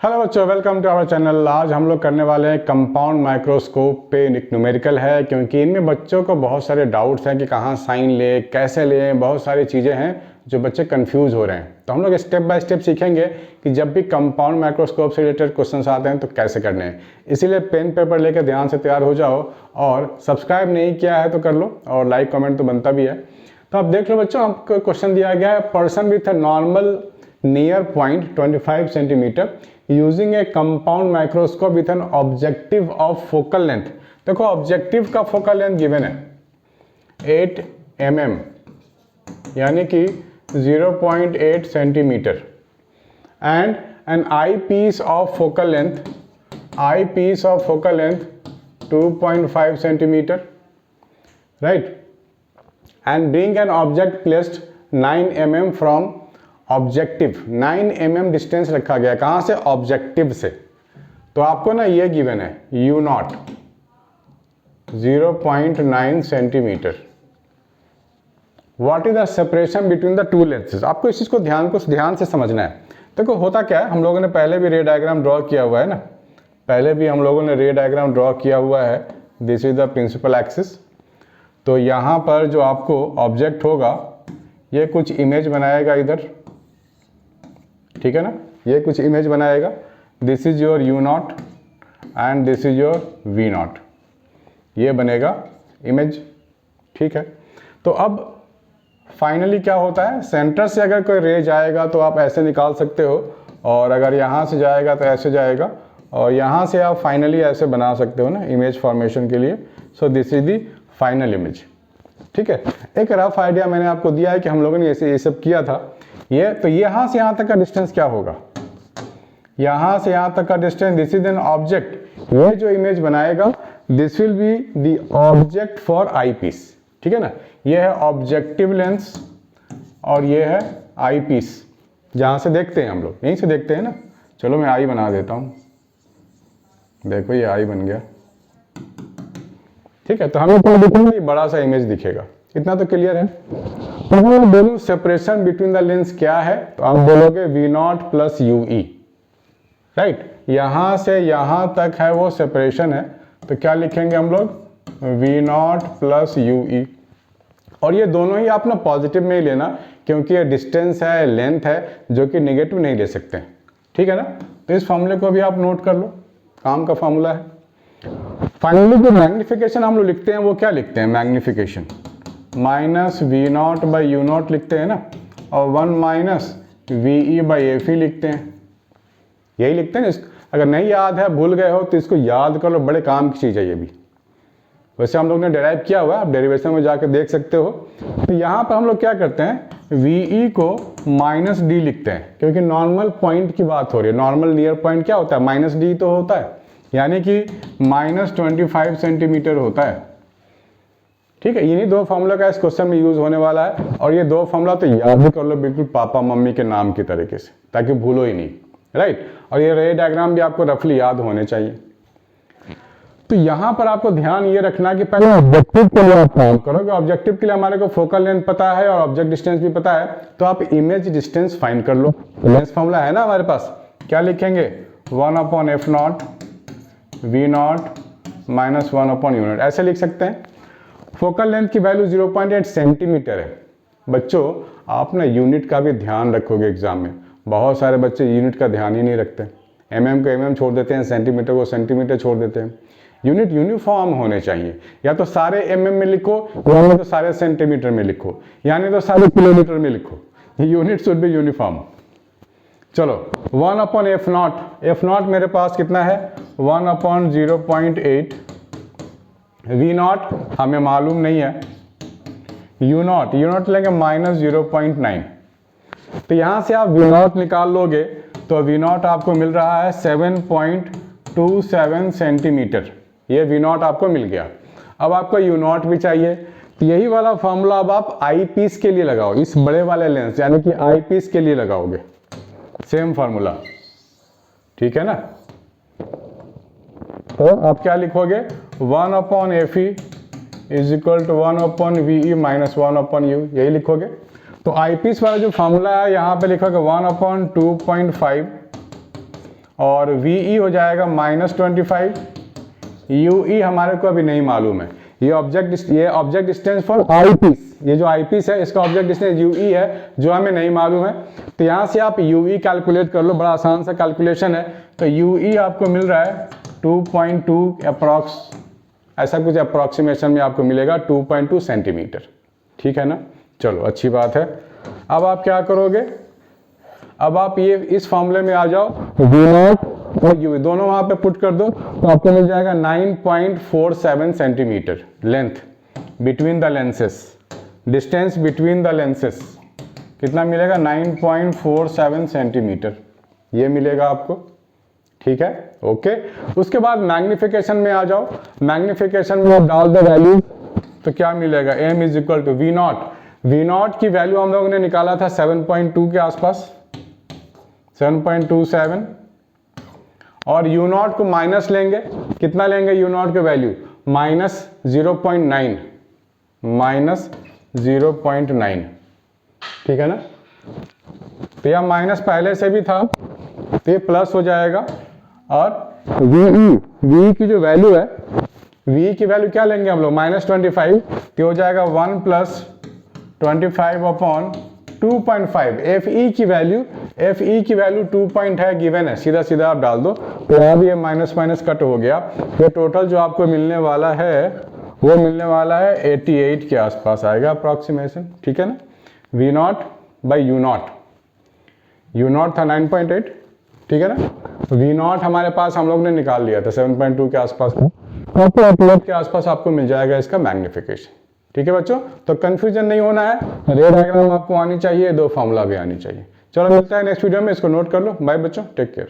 Hello बच्चों, welcome to our channel. आज हम लोग करने वाले हैं कंपाउंड माइक्रोस्कोप पे न्यूमेरिकल है, क्योंकि इनमें बच्चों को बहुत सारे डाउट्स हैं कि कहाँ साइन ले, कैसे लें, बहुत सारी चीज़ें हैं जो बच्चे कंफ्यूज हो रहे हैं। तो हम लोग स्टेप बाय स्टेप सीखेंगे कि जब भी कंपाउंड माइक्रोस्कोप से रिलेटेड क्वेश्चन आते हैं तो कैसे करने हैं। इसीलिए पेन पेपर लेकर ध्यान से तैयार हो जाओ, और सब्सक्राइब नहीं किया है तो कर लो, और लाइक कमेंट तो बनता भी है। तो आप देख लो बच्चों, आपको क्वेश्चन दिया गया है, person with a normal near point 25 centimetre using a compound microscope with an objective of focal length. देखो ऑब्जेक्टिव का फोकल लेंथ गिवन है 8 mm यानी कि 0.8 centimetre, and an eyepiece of focal length 2.5 centimetre, right, and bring an object placed 9 mm from objective. 9 mm distance रखा गया, कहां से? Objective से। तो आपको ना ये गिवन है U not 0.9 centimetre. What is the separation between the two lenses? आपको इस चीज को ध्यान से समझना है। देखो होता क्या है, हम लोगों ने पहले भी रे डायग्राम ड्रॉ किया हुआ है ना, this is the principal axis. तो यहाँ पर जो आपको ऑब्जेक्ट होगा ये कुछ इमेज बनाएगा इधर, ठीक है ना, ये कुछ इमेज बनाएगा। This is your U not and this is your V not, ये बनेगा इमेज, ठीक है। तो अब फाइनली क्या होता है, सेंटर से अगर कोई रे जाएगा तो आप ऐसे निकाल सकते हो, और अगर यहाँ से जाएगा तो ऐसे जाएगा, और यहाँ से आप फाइनली ऐसे बना सकते हो ना इमेज फॉर्मेशन के लिए। So this is the final image, ठीक है। एक रफ आइडिया मैंने आपको दिया है कि हम लोगों ने ऐसे ये सब किया था। ये तो यहाँ से यहाँ तक का डिस्टेंस क्या होगा, यहाँ से यहाँ तक का distance, this is an object. ये जो इमेज बनाएगा this will be the object for eyepiece, ठीक है ना। ये है ऑब्जेक्टिव लेंस और ये है आई पीस, जहाँ से देखते हैं हम लोग, यहीं से देखते हैं ना। चलो मैं आई बना देता हूँ, देखो ये आई बन गया, ठीक है। तो हमें तो दिखेंगे बड़ा सा इमेज दिखेगा, इतना तो क्लियर है। तो हम बोलूं सेपरेशन बिटवीन द लेंस क्या है, तो आप बोलोगे V not plus UE, right. यहां से यहां तक है वो सेपरेशन है, तो क्या लिखेंगे हम लोग? V not plus UE। और ये दोनों ही आप ना पॉजिटिव में ही लेना, क्योंकि ये डिस्टेंस है, लेंथ है, जो कि नेगेटिव नहीं ले सकते, ठीक है ना। तो इस फॉर्मूले को भी आप नोट कर लो, काम का फॉर्मूला है। फाइनली जो मैग्निफिकेशन हम लोग लिखते हैं वो क्या लिखते हैं? Magnification minus V not by U not लिखते हैं ना, और 1 माइनस VE बाई FE लिखते हैं, यही लिखते हैं। अगर नहीं याद है, भूल गए हो, तो इसको याद कर लो, बड़े काम की चीज़ है ये भी। वैसे हम लोग ने डेराइव किया हुआ है, आप डेरिवेशन में जाकर देख सकते हो। तो यहाँ पर हम लोग क्या करते हैं, VE को माइनस D लिखते हैं, क्योंकि नॉर्मल पॉइंट की बात हो रही है। नॉर्मल नियर पॉइंट क्या होता है? माइनस D तो होता है, यानी कि माइनस 25 सेंटीमीटर होता है, ठीक है। इन्हीं दो फॉर्मूला का इस क्वेश्चन में यूज होने वाला है, और ये दो फॉर्मूला तो याद भी कर लो बिल्कुल पापा मम्मी के नाम की तरीके से, ताकि भूलो ही नहीं, राइट। और ये रे डायग्राम भी आपको रफली याद होने चाहिए। तो यहाँ पर आपको ध्यान ये रखना कि पहले ऑब्जेक्टिव के लिए आप काम करोगे। ऑब्जेक्टिव के लिए हमारे को फोकल लेंथ पता है और ऑब्जेक्ट डिस्टेंस भी पता है, तो आप इमेज डिस्टेंस फाइंड कर लो। लेंस फॉर्मूला है ना हमारे पास, क्या लिखेंगे? 1/F not V not minus 1/U not, ऐसे लिख सकते हैं। फोकल लेंथ की वैल्यू 0.8 सेंटीमीटर है। बच्चों आप ना यूनिट का भी ध्यान रखोगे एग्जाम में, बहुत सारे बच्चे यूनिट का ध्यान ही नहीं रखते, mm को mm छोड़ देते हैं, सेंटीमीटर को सेंटीमीटर छोड़ देते हैं। यूनिट यूनिफॉर्म होने चाहिए, या तो सारे mm में लिखो, या तो सारे सेंटीमीटर में लिखो, यानी तो सारे किलोमीटर में लिखो। Unit should be uniform. चलो 1/F नॉट, F नॉट मेरे पास कितना है? 1/0.8। V नॉट हमें मालूम नहीं है, U नॉट लेंगे माइनस 0.9। तो यहाँ से आप V नॉट निकाल लोगे तो V नॉट आपको मिल रहा है 7.27 सेंटीमीटर। ये V नॉट आपको मिल गया। अब आपको U नॉट भी चाहिए, तो यही वाला फॉर्मूला अब आप आई पीस के लिए लगाओ, इस बड़े वाले लेंस यानी कि आई पीस के लिए लगाओगे, सेम फॉर्मूला, ठीक है ना। तो आप क्या लिखोगे? 1/FE is equal to 1/VE minus 1/U, यही लिखोगे। तो आई पीस वाला जो फॉर्मूला है यहाँ पे लिखोगे 1/2.5 और VE हो जाएगा -25, UE हमारे को अभी नहीं मालूम है। ये ऑब्जेक्ट डिस्टेंस फॉर आईपीस, ये जो आईपीस है इसका ऑब्जेक्ट डिस्टेंस UE है जो हमें नहीं मालूम है। तो यहाँ से आप UE कैलकुलेट कर लो, बड़ा आसान सा कैलकुलेशन है। तो UE आपको मिल रहा है 2.2 अप्रॉक्स, ऐसा कुछ अप्रॉक्सीमेशन में आपको मिलेगा 2.2 सेंटीमीटर, ठीक है ना। चलो अच्छी बात है। अब आप क्या करोगे, अब आप ये इस फॉर्मूले में आ जाओ, V0 और U दोनों वहाँ पे पुट कर दो, तो आपको मिल जाएगा 9.47 centimetre length between the lenses, distance between the lenses कितना मिलेगा, 9.47 सेंटीमीटर, ये मिलेगा आपको, ठीक है। ओके, उसके बाद मैग्निफिकेशन में आ जाओ। मैग्निफिकेशन में आप डाल दो वैल्यू, तो क्या मिलेगा, m is equal to V0। V0 की वैल्यू हम लोगों ने निकाला था 7.2 के आसपास, 7.27, और U0 को माइनस लेंगे, कितना लेंगे U0 के वैल्यू, -0.9, -0.9, ठीक है ना। तो यह माइनस पहले से भी था, तो ये प्लस हो जाएगा। और VE की जो वैल्यू है, VE की वैल्यू क्या लेंगे हम लोग, -25, तो हो जाएगा 1 + 25/2.5। FE की वैल्यू 2 पॉइंट है, गिवन है, सीधा सीधा आप डाल दो, तो यहाँ भी ये माइनस माइनस कट हो गया। तो टोटल जो आपको मिलने वाला है वो मिलने वाला है 88 के आसपास आएगा अप्रॉक्सीमेशन, ठीक है ना। V0/U0, U0 था 9.8, ठीक है ना। V0 हमारे पास हम लोग ने निकाल लिया था 7.2 के आसपास, के आसपास आपको मिल जाएगा इसका मैग्निफिकेशन, ठीक है बच्चों। तो कंफ्यूजन नहीं होना है, रे डायग्राम आपको आनी चाहिए, दो फॉर्मूला भी आनी चाहिए। चलो मिलता है नेक्स्ट वीडियो में, इसको नोट कर लो। बाय बच्चों, टेक केयर।